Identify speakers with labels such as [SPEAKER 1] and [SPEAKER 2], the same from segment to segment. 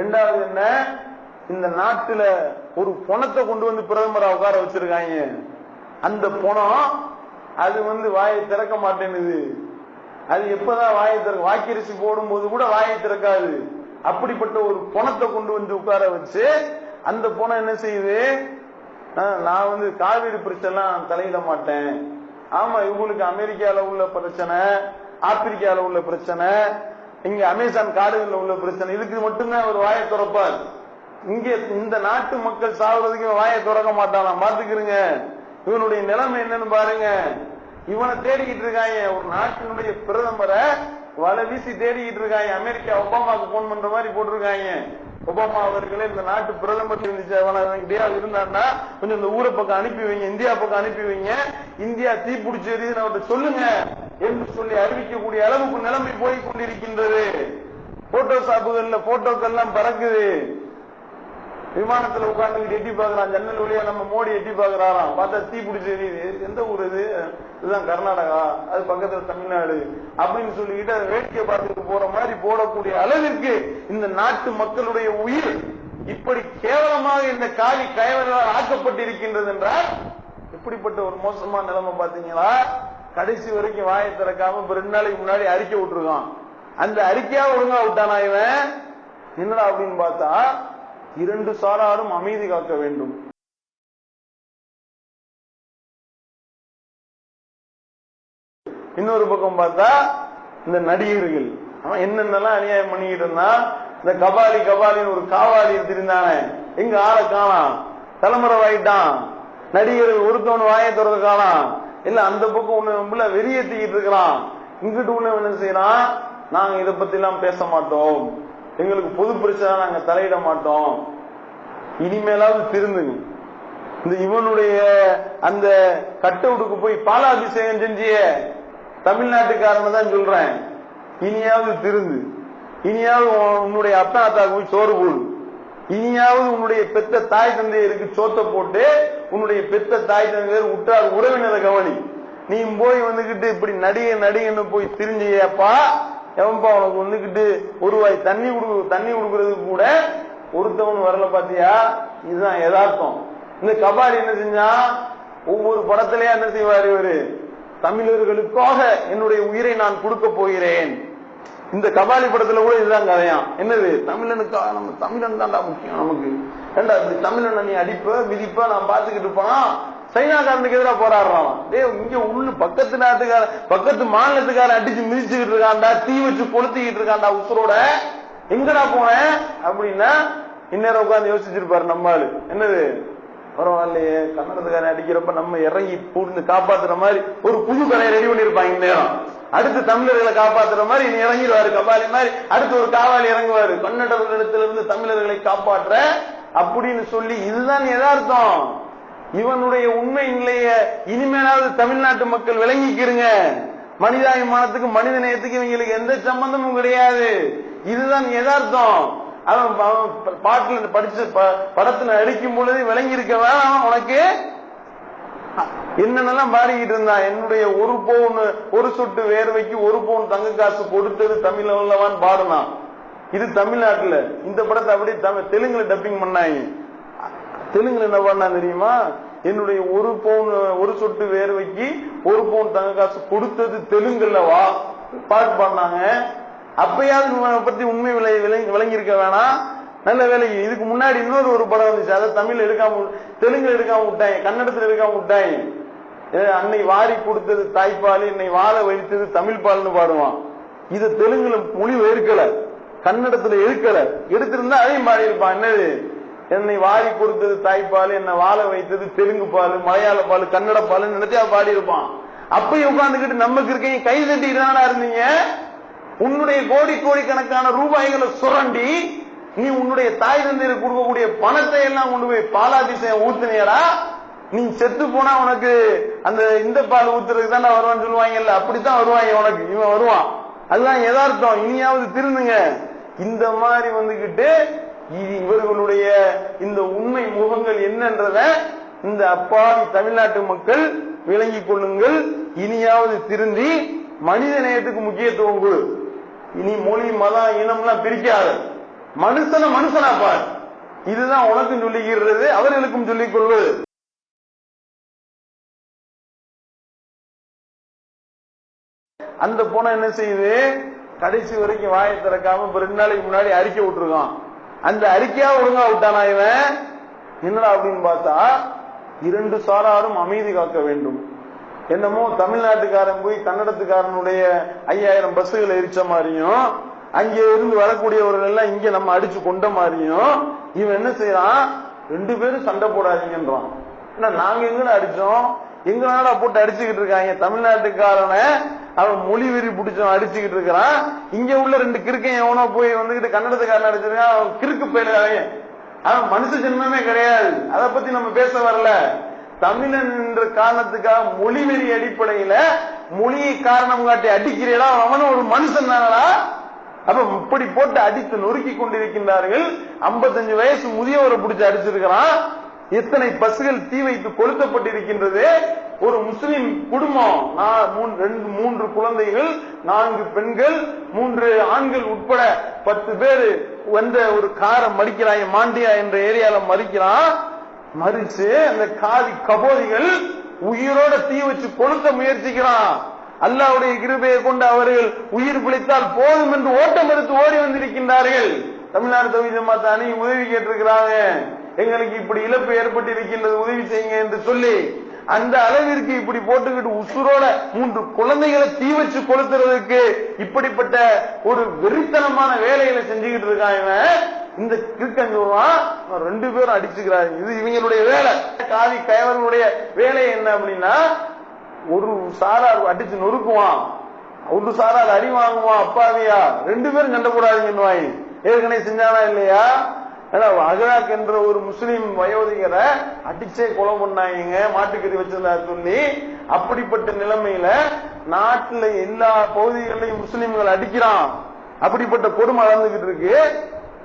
[SPEAKER 1] ரெண்டாவது என்ன, இந்த நாட்டுல ஒரு பணத்தை கொண்டு வந்து பிரதமரா உட்கார வச்சிருக்காங்க. அந்த பணம் அது வாயை திறக்க மாட்டேங்குது. அது எப்பதான் வாயை திறக்க, வாக்கரிசி போடும் போது கூட வாயை திறக்காது. அப்படிப்பட்ட ஒரு பணத்தை கொண்டு வந்து உட்கார வச்சு அந்த பணம் என்ன செய்யுது, நான் காவிரி பிரச்சனை தலையிட மாட்டேன். ஆமா, இவங்களுக்கு அமெரிக்கால உள்ள பிரச்சனை, ஆப்பிரிக்கால உள்ள பிரச்சனை, இங்க அமேசான் காடுகள்ல உள்ள பிரச்சனை, இதுக்கு மட்டும்தான் அவர் வாயை திறப்பார். இங்க இந்த நாட்டு மக்கள் சாகுறதுக்கு வாயை திறக்க மாட்டானா? பாத்துக்கிறீங்க இவனுடைய நிலைமை என்னன்னு பாருங்க. இவனை தேடிக்கிட்டு இருக்காங்க, ஒரு நாட்டினுடைய பிரதமரை வலை வீசி தேடிக்கிட்டு இருக்காங்க. அமெரிக்கா ஒபாமாவுக்கு போன் பண்ற மாதிரி போட்டிருக்காங்க. ஒபாமா அவர்களே இந்த நாட்டு பிரதமர் இருந்தான்னா கொஞ்சம் இந்த ஊரை பக்கம் அனுப்பி வைங்க, இந்தியா பக்கம் அனுப்பி வைங்க, இந்தியா தீப்பிடிச்சு எரியுதுன்னு அவர்கிட்ட சொல்லுங்க என்று சொல்லி அறிவிக்கக்கூடிய அளவுக்கு நிலைமை போய் கொண்டிருக்கின்றது. போட்டோஷாப்புகள்ல போட்டோக்கள் எல்லாம் பறக்குது. விமானத்துல உட்கார்ந்து எட்டி பாக்குறான், ஜன்னல் வழியா நம்ம மோடி எட்டி பாக்குறாராம், பார்த்தா தீ பிடிச்சி எரியுது. எந்த ஊர் இது? இதுதான் கர்நாடகா, அது பக்கத்துல தமிழ்நாடு அப்படின்னு சொல்லிக்கிட்டு அதை வேடிக்கை பார்த்துட்டு போற மாதிரி போடக்கூடிய அளவிற்கு இந்த நாட்டு மக்களுடைய உயிர் இப்படி கேவலமாக இந்த காவி கயவர்களால் ஆக்கப்பட்டிருக்கின்றது என்றால் எப்படிப்பட்ட ஒரு மோசமான நிலைமை பாத்தீங்களா? கடைசி வரைக்கும் வாயை திறக்காம 2 நாளைக்கு முன்னாடி அறிக்கை விட்டுருக்கான். அந்த அறிக்கையா ஒழுங்கா விட்டானா இவன்? என்னடா அப்படின்னு பார்த்தா 2 சாராரும் அமைதி காக்க வேண்டும். இன்னொரு பக்கம் பார்த்தா இந்த நடிகர்கள் அவன் என்னென்னலாம் அநியாயம் பண்ணிக்கிட்டு இருந்தான். இந்த கபாலின்னு ஒரு காவாலி இருந்தானே, எங்க ஆளை காணாம், தலைமுறை வாயிட்டான். நடிகர்கள் ஒருத்தவன் வாயை திறக்க காணாம். இல்ல அந்த பக்கம் ஒண்ணு வெறியேற்றிக்கிட்டு இருக்கிறான். இங்கிட்டு உள்ள என்ன செய்யறான், நாங்க இதை பத்தி எல்லாம் பேச மாட்டோம், எங்களுக்கு பொது பிரச்சனை நாங்க தலையிட மாட்டோம். இனிமேலாவது திருந்துங்க. இந்த இவனுடைய அந்த கட் அவுட்டுக்கு போய் பாலாபிஷேகம் செஞ்சிய தமிழ்நாட்டுக்காரன் தான் சொல்றேன், இனியாவது திருந்து, இனியாவது உன்னுடைய அப்பா அத்தாக்கு போய் சோறு போடு, இனியாவது உன்னுடைய பெத்த தாய் தந்தையருக்கு சோத்த போட்டு உன்னுடைய பெத்த தாய் தந்தையர் உற்றார் உறவினரை கவனி. நீ போய் இப்படி நடிகன்னு போய் திரிஞ்சியப்பா, எவன்பா உனக்கு ஒரு வாய் தண்ணி கொடுக்கறதுக்கு கூட ஒருத்தவன் வரல பாத்தியா? இதுதான் யதார்த்தம். இந்த கபாலி என்ன செஞ்சா, ஒவ்வொரு படத்திலேயே என்ன செய்வார் இவரு, தமிழர்களுக்காக என்னுடைய உயிரை நான் கொடுக்க போகிறேன். இந்த கபாலி படத்துல கூட இதுதான் கதையாம். என்னது, தமிழனுக்காக, நம்ம தமிழன் தான்டா முக்கியம் நமக்கு. ஏண்டா இப்படி தமிழனை நீ அடிப்ப மிதிப்ப நான் பாத்துக்கிட்டு இருப்பான். சைனாக்காரனுக்கு எதிராக போராடுறான். இங்க உள்ள பக்கத்து நாட்டுக்கார பக்கத்து மாநிலத்துக்காரன் அடிச்சு மிதிச்சுக்கிட்டு இருக்காண்டா, தீ வச்சு கொளுத்திக்கிட்டு இருக்காண்டா உசுரோட. எங்கடா போனேன் அப்படின்னா இந்நேரம் உட்கார்ந்து யோசிச்சிருப்பாரு நம்ம ஆளு. என்னது, பரவாயில்லையே கன்னடத்துக்காரன் அடிக்கிறப்ப நம்ம இறங்கி பூர்ந்து காப்பாத்துற மாதிரி ஒரு புது கலையை ரெடி பண்ணிருப்பாங்க. இந்நேரம் அடுத்து தமிழர்களை காப்பாத்துற மாதிரி இனி இறங்கிடுவாரு கபாலி மாதிரி. அடுத்து ஒரு காவாலி இறங்குவாரு, கன்னடத்திலிருந்து தமிழர்களை காப்பாற்ற அப்படின்னு சொல்லி. இதுதான் யதார்த்தம். இவனுடைய உண்மை நிலைய இனிமேலாவது தமிழ்நாட்டு மக்கள் விளங்கிக்கிறங்க. மனிதாபிமானத்துக்கு மனித நேயத்துக்கு இவங்களுக்கு எந்த சம்பந்தமும் கிடையாது. இதுதான் யதார்த்தம். அவன் பாட்டுல படிச்ச படத்துல நடிக்கும் பொழுது விளங்கி இருக்க வேணாம். உனக்கு என்னென்னலாம் பாடிக்கிட்டு இருந்தான், என்னுடைய ஒரு சொட்டு வேர்வைக்கு 1 பவுன் தங்க காசு கொடுத்தது தமிழ் பாடுனான். இது தமிழ்நாட்டுல. இந்த படத்தை அப்படியே தெலுங்குல டப்பிங் பண்ணாங்க. தெலுங்குல என்ன பண்ணா தெரியுமா, என்னுடைய 1 சொட்டு வேர்வைக்கு 1 பவுன் தங்க காசு கொடுத்தது தெலுங்குலவா பாட்டு பாடினாங்க. அப்பயாவது பத்தி உண்மை விளங்கி இருக்க வேணாம். நல்ல வேலை. இதுக்கு முன்னாடி இன்னொரு படம் வந்துச்சு, அதை தமிழ் எடுக்காம தெலுங்குல எடுக்காம விட்டாங்க, கன்னடத்துல எடுக்காம விட்டாங்க. அன்னை வாரி கொடுத்தது தாய்ப்பால், என்னை வாழ வைத்தது தமிழ் பால்னு பாடுவான். இது தெலுங்குல மொழி எடுக்கல, கன்னடத்துல எடுத்திருந்தா அதையும் பாடி இருப்பான். என்னது, என்னை வாரி கொடுத்தது தாய்ப்பால், என்னை வாழ வைத்தது தெலுங்கு பால், மலையாள பால், கன்னட பால் நினைச்சா பாடி இருப்பான். அப்பயும் உட்கார்ந்துக்கிட்டு நமக்கு இருக்கீங்க கை தட்டிட்டு தானடா இருந்தீங்க. உன்னுடைய கோடிக்கணக்கான ரூபாய்களை சுரண்டி நீ உன்னுடைய தாய் தந்தையருக்கு கொடுக்கக்கூடிய பணத்தை எல்லாம் கொண்டு போய் பாலாபிஷேகம் ஊத்துனியடா. நீ செத்து போனா உனக்கு அந்த இந்த பால் ஊத்துறதுக்கு தான் வருவான்னு சொல்லுவாங்கல்ல, அப்படித்தான் வருவாங்க உனக்கு. இவன் வருவான். அதுதான் யதார்த்தம். இனியாவது திருந்துங்க. இந்த மாதிரி இவர்களுடைய இந்த உண்மை முகங்கள் என்னன்றத இந்த அப்பாவி தமிழ்நாட்டு மக்கள் விளங்கிக் கொள்ளுங்கள். இனியாவது திருந்தி மனித நேயத்துக்கு முக்கியத்துவம் கொடு. இனி மொழி மதம் இனம்லாம் பிரிக்காத. மனுஷனா பார். இதுதான் உனக்கும் சொல்லிக்கிறது, அவர்களுக்கும் சொல்லிக் கொள்வது. அந்த போன என்ன செய்யுது, கடைசி வரைக்கும் வாயை திறக்காம 2 நாளைக்கு முன்னாடி அறிக்கை விட்டுருக்கான். அந்த அறிக்கையா ஒழுங்கா விட்டானா இவன்? என்னடா அப்படின்னு பார்த்தா, 2 சாராரும் அமைதி காக்க வேண்டும். என்னமோ தமிழ்நாட்டுக்காரன் போய் கன்னடத்துக்காரனுடைய 5000 பஸ்ஸுகளை எரிச்ச மாதிரியும், அங்க இருந்து வரக்கூடியவர்கள் எல்லாம் இங்க நம்ம அடிச்சு கொண்ட மாதிரியும் இவன் என்ன செய்யறான், 2 பேரும் சண்டை போடாதீங்கன்றான். ஏன்னா நாங்க எங்கட அடிச்சோம், எங்க நாடா போட்டு அடிச்சுக்கிட்டு இருக்காங்க. தமிழ்நாட்டுக்காரன அவன் மொழி வெறி பிடிச்சவன் அடிச்சுக்கிட்டு இருக்கிறான். இங்க உள்ள 2 கிறுக்கன் எவனோ போய் வந்துகிட்டு கன்னடத்துக்காரன் அடிச்சிருக்கான். அவன் கிறுக்கு போயிடுறாங்க. அவன் மனுஷ ஜென்மமே கிடையாது. அதை பத்தி நம்ம பேச வரல. தமிழன் என்ற காரணத்துக்காக மொழி வெறி அடிப்படையில மொழியை காரணம் காட்டி அடிக்கிறீடா, அவனும் ஒரு மனுஷன் தானடா. அப்ப இப்படி போட்டு அடித்து நொறுக்கி கொண்டிருக்கின்றார்கள். 55 வயசு முதியவரை பிடிச்சு அடிச்சிருக்கிறான். எத்தனை பசுகள் தீ வைத்து கொளுத்தப்பட்டிருக்கின்றது. ஒரு முஸ்லிம் குடும்பம், 3 குழந்தைகள், 4 பெண்கள், 3 ஆண்கள் உட்பட 10 பேர் வந்த ஒரு காரை மறிக்கிறாங்க. மாண்டியா என்ற ஏரியால மறிக்கிறான். மறிச்சு அந்த காதி கபோதிகள் உயிரோட தீ வச்சு கொளுத்த முயற்சிக்கிறான். அல்லாஹ்வுடைய கிருபையை கொண்டு அவர்கள் உயிர் பிழைத்தால் போதும் என்று ஓட்டம் எடுத்து ஓடி வந்திருக்கின்றார்கள். தமிழ்நாடு தௌஹீத் ஜமாத் அணி உதவி கேட்டிருக்கிறாங்க. எங்களுக்கு இப்படி இழப்பு ஏற்பட்டு இருக்கின்றது, உதவி செய்யுங்க என்று சொல்லி அந்த அளவிற்கு இப்படி போட்டுக்கிட்டு உசுரோட 3 குழந்தைகளை தீ வச்சு கொளுத்துறதுக்கு இப்படிப்பட்ட ஒரு வெறித்தனமான வேலைகளை செஞ்சுக்கிட்டு இருக்காங்க. இந்த கிறுக்கன் சொல்றான் 2 பேரும் அடிச்சுக்கிறாங்க. இது இவங்களுடைய வேலை. காதி கயவர்களுடைய வேலை என்ன அப்படின்னா, ஒரு சாரார் அடிச்சு நொறுக்குவான், ஒரு சாரார் அடி வாங்குவான். அப்பாவியா 2 பேரும் சண்டை போடாதீங்கன்னு ஏற்கனவே செஞ்சானா இல்லையா? அகராக் என்ற ஒரு முஸ்லீம் வயோதிகரை அடிச்சே கொலை பண்ணாங்க, மாட்டுக்கறி வச்சிருந்தா சொல்லி. அப்படிப்பட்ட நிலைமையில நாட்டுல எல்லா பகுதிகளிலையும் முஸ்லீம்கள் அடிக்கிறான். அப்படிப்பட்ட கொடுமை நடந்துகிட்டு இருக்கு.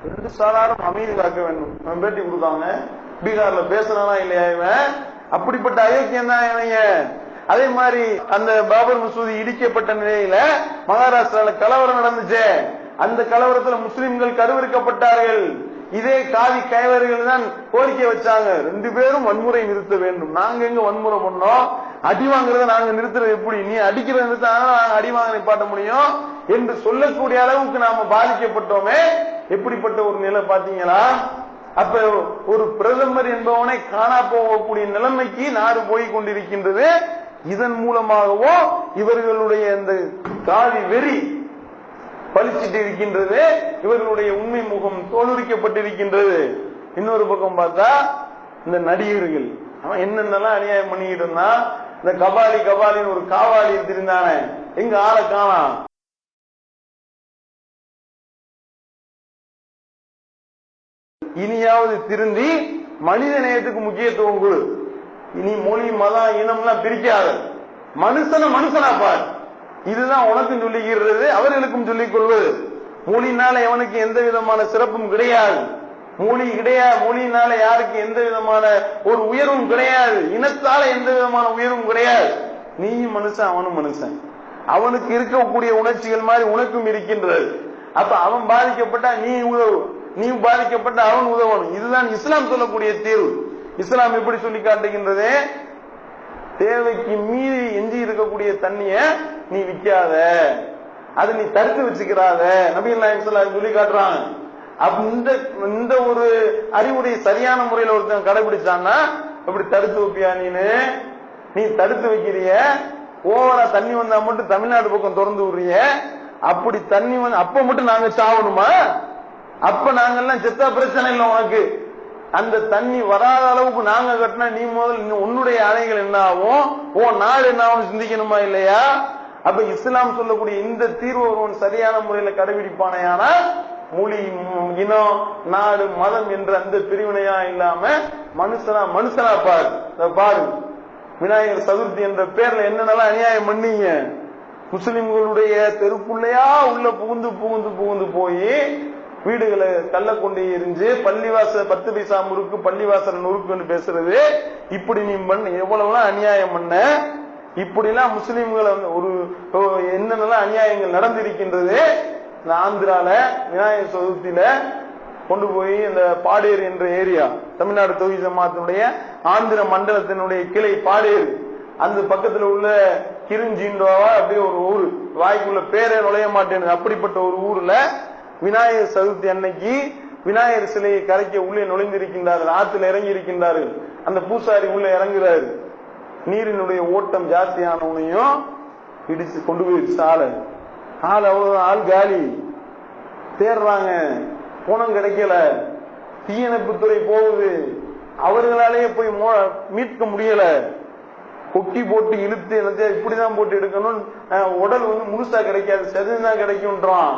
[SPEAKER 1] 2 சாராரும் அமைதி காக்க வேண்டும். நம்ம பேட்டி கொடுத்தாங்க, பீகார்ல பேசினா இல்லையா இவன்? அப்படிப்பட்ட அயோக்கியம் தான் இவங்க. அதே மாதிரி அந்த பாபர் மசூதி இடிக்கப்பட்ட நிலையில மகாராஷ்டிரால கலவரம் நடந்துச்சு. அந்த கலவரத்துல முஸ்லிம்கள் கருவறுக்கப்பட்டார்கள். இதே காதி கைவர்கள் தான் கோரிக்கை வச்சாங்க, 2 பேரும் வன்முறை நிறுத்த வேண்டும். நாங்க எங்க வன்முறை பண்ணோம்? அடி வாங்குறத நாங்க நிறுத்துறது எப்படி? நீ அடிக்கிறத நிறுத்தாங்க, நாங்க அடி வாங்க நிப்பாட்ட முடியும் என்று சொல்லக்கூடிய அளவுக்கு நாம பாதிக்கப்பட்டோமே. எப்படிப்பட்ட ஒரு நிலை பாத்தீங்களா? அப்ப ஒரு பிரதமர் என்பவனை காணா போகக்கூடிய நிலைமைக்கு நாடு போய் கொண்டிருக்கின்றது. இதன் மூலமாகவோ இவர்களுடைய இந்த காதி வெறி பழிச்சிட்டு இருக்கின்றது. இவர்களுடைய உண்மை முகம் தோலுரிக்கப்பட்டிருக்கின்றது. இன்னொரு பக்கம் பார்த்தா இந்த நடிகர்கள் அவன் என்னென்னலாம் அநியாயம் பண்ணிக்கிட்டு இருந்தான். இந்த கபாலின்னு ஒரு காவாலி இருந்தானே, எங்க ஆளை காணா. இனியாவது திருந்தி மனித நேயத்துக்கு முக்கியத்துவம் கொடு. இனி மொழி மதம் இனம்லாம் பிரிக்காத, மனுஷனா பார். இதுதான் உனக்கும் சொல்லிக்கிறது, அவர்களுக்கும் சொல்லிக் கொள்வது. மொழினால எவனுக்கு எந்த விதமான சிறப்பும் கிடையாது. மொழியினால யாருக்கு எந்த விதமான ஒரு உயர்வும் கிடையாது. இனத்தால எந்த விதமான உயர்வும் கிடையாது. நீயும் மனுஷன், அவனும் மனுஷன். அவனுக்கு இருக்கக்கூடிய உணர்ச்சிகள் மாதிரி உனக்கும் இருக்கின்றது. அப்ப அவன் பாதிக்கப்பட்டா நீ உதவு, நீ பாதிக்கப்பட்ட அவன் உதவணும். இதுதான் இஸ்லாம் சொல்லக்கூடிய தீர்வு. இஸ்லாம் எப்படி சொல்லி காட்டுகின்றது? தேவைக்கு மீறி எஞ்சி இருக்கக்கூடிய தண்ணிய நீ விற்காத, அதை நீ தடுத்து வச்சுக்கிறாத. நபிகள் நாயகம் ஸல்லல்லாஹு அலைஹி சொல்லி காட்டுறாங்க. இந்த ஒரு அறிவுரை சரியான முறையில் ஒருத்தன் கடைபிடிச்சான்னா அப்படி தடுத்து வைப்பியா? நீ தடுத்து வைக்கிறிய, ஓவரா தண்ணி வந்தா மட்டும் தமிழ்நாடு பக்கம் திறந்து விடுறிய. அப்படி தண்ணி வந்து அப்ப மட்டும் நாங்க சாவணுமா? அப்ப நாங்கெல்லாம் செத்தா பிரச்சனை இல்லை உனக்கு. அந்த தண்ணி வராத அளவுக்கு நாங்க கட்டினா நீ முதல் உன்னுடைய அணைகள் என்ன ஆகும், உன் நாடு என்ன ஆகும் சிந்திக்கணுமா இல்லையா? அப்ப இஸ்லாம் சொல்லக்கூடிய இந்த தீர்வு ஒருவன் சரியான முறையில கடைபிடிப்பானையானா மொழி, இனம், நாடு, மதம் என்ற அந்த பிரிவினையா இல்லாம மனுஷனா பாரு. விநாயகர் சதுர்த்தி என்ற பேர்ல என்னென்னலாம் அநியாயம் பண்ணீங்க. முஸ்லிம்களுடைய தெருக்குள்ளையா உள்ள புகுந்து போய் வீடுகளை கள்ள கொண்டு எரிஞ்சு பள்ளிவாசல் 10 பைசா முறுக்கு, பள்ளிவாசல் நொறுக்குன்னு பேசுறது. இப்படி நீ எவ்வளவுலாம் அநியாயம் பண்ண. இப்படிலாம் முஸ்லிம்களை ஒரு என்னென்னலாம் அநியாயங்கள் நடந்திருக்கின்றது. ஆந்திரால விநாயகர் சதுர்த்தியில கொண்டு போய் இந்த பாடேர் என்ற ஏரியா, தமிழ்நாடு தௌஹீத் ஜமாத்தினுடைய ஆந்திர மண்டலத்தினுடைய கிளை பாடேர், அந்த பக்கத்துல உள்ள கிருஞ்சிண்டோவா அப்படியே ஒரு ஊரு, வாய்க்குள்ள பேரே நுழைய மாட்டேன், அப்படிப்பட்ட ஒரு ஊர்ல விநாயகர் சதுர்த்தி அன்னைக்கு விநாயகர் சிலையை கரைக்க உள்ளே நுழைந்திருக்கின்றார்கள், ஆற்றுல இறங்கி இருக்கின்றார்கள். அந்த பூசாரி உள்ள இறங்குறாரு, நீரினுடைய ஓட்டம் ஜாஸ்தியானவனையும் இடிச்சு கொண்டு போயிருச்சு ஆள் அவ்வளவு ஆள் காலி. தேடுறாங்க, பணம் கிடைக்கல, தீயணைப்புத்துறை போகுது, அவர்களாலேயே போய் மீட்க முடியல. கொக்கி போட்டு இழுத்து இப்படிதான் போட்டு எடுக்கணும், உடல் முழுசா கிடைக்காது, செதுதான் கிடைக்கும்ன்றான்.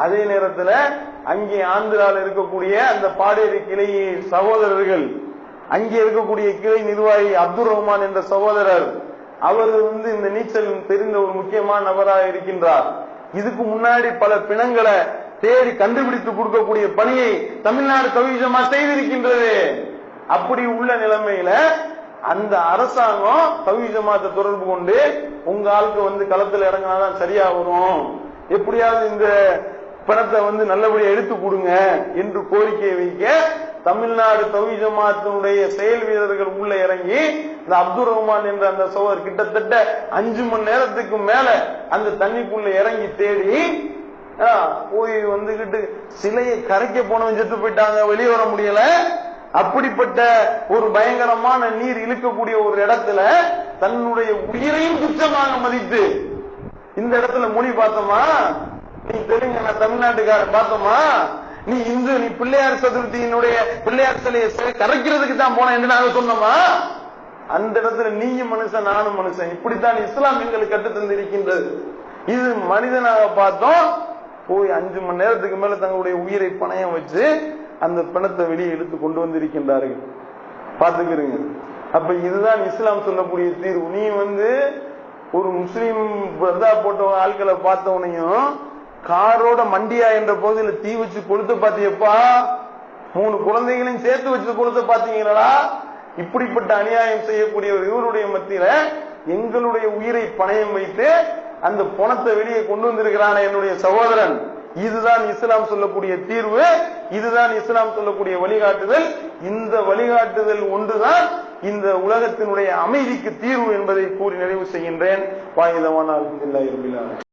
[SPEAKER 1] அதே நேரத்துல அங்கே ஆந்திராவில் இருக்கக்கூடிய அந்த பாடேரி கிளை சகோதரர்கள், அங்கே இருக்கக்கூடிய கிளை நிர்வாகி அப்துல் ரஹ்மான் என்ற சகோதரர், அவர் இந்த நீச்சல் தெரிந்த ஒரு முக்கியமான நபராக இருக்கின்றார். இதுக்கு முன்னாடி பல பிணங்களை தேடி கண்டுபிடித்து கொடுக்கக்கூடிய பணியை தமிழ்நாடு தௌஹீத் ஜமாத் செய்திருக்கின்றது. அப்படி உள்ள நிலைமையில அந்த அரசாங்கம் தௌஹீத் ஜமாத்தை தொடர்பு கொண்டு உங்க ஆளுக்கு களத்துல இறங்கினாதான் சரியா வரும், எப்படியாவது இந்த பணத்தை நல்லபடியா எடுத்து கொடுங்க என்று கோரிக்கை வைக்க தமிழ்நாடு தௌஹீத் ஜமாத்தினுடைய செயல் வீரர்கள் உள்ள இறங்கி இந்த அப்துல் ரஹ்மான் என்ற அந்த சகோதரர் கிட்டத்தட்ட 5 மணி நேரத்துக்கு மேல அந்த தண்ணிக்குள்ள இறங்கி தேடி போய் சிலையை கரைக்க போனவன் செத்து போயிட்டாங்க, வெளியே வர முடியல. அப்படிப்பட்ட ஒரு பயங்கரமான நீர் இழுக்கக்கூடிய ஒரு இடத்துல தன்னுடைய உயிரையும் துச்சமாக மதித்து இந்த இடத்துல மொழி பார்த்தோமா, நீ தெலுங்கானா தமிழ்நாட்டுக்கார பார்த்தோமா, நீ இந்து, நீ பிள்ளையார் சதுர்த்தியினுடைய பிள்ளையார் சிலையை கரைக்கிறதுக்கு தான் போன என்று நாங்க சொன்னோமா? அந்த இடத்துல நீயும் மனுஷன் நானும் மனுஷன், இப்படித்தான் இஸ்லாம் எங்களுக்கு கற்று தந்திருக்கின்றது. இது மனிதனாக பார்த்தோம், போய் 5 மணி நேரத்துக்கு மேல தங்களுடைய உயிரை பணயம் வச்சு அந்த பிணத்தை வெளியே இழுத்து கொண்டு வந்திருக்கின்றார்கள். பாத்துக்கிறீங்க. அப்ப இதுதான் இஸ்லாம் சொல்லக்கூடிய தீர்வு. நீ ஒரு முஸ்லீம் பிரதா போட்ட ஆட்களை பார்த்தவனையும் காரோட மண்டியா என்ற பகுதியில் தீ வச்சு கொளுத்த பாத்தியப்பா, 3 குழந்தைகளையும் சேர்த்து வச்சு கொளுத்த பாத்தீங்களா? இப்படிப்பட்ட அநியாயம் செய்யக்கூடிய இவருடைய மத்தியில எங்களுடைய உயிரை பணயம் வைத்து அந்த பணத்தை வெளியே கொண்டு வந்திருக்கிறான என்னுடைய சகோதரன். இதுதான் இஸ்லாம் சொல்லக்கூடிய தீர்வு, இதுதான் இஸ்லாம் சொல்லக்கூடிய வழிகாட்டுதல். இந்த வழிகாட்டுதல் ஒன்றுதான் இந்த உலகத்தினுடைய அமைதிக்கு தீர்வு என்பதை கூறி நிறைவு செய்கின்றேன். வாயுதமான அல்ஹம்துலில்லாஹி ரப்பில் ஆலமீன்.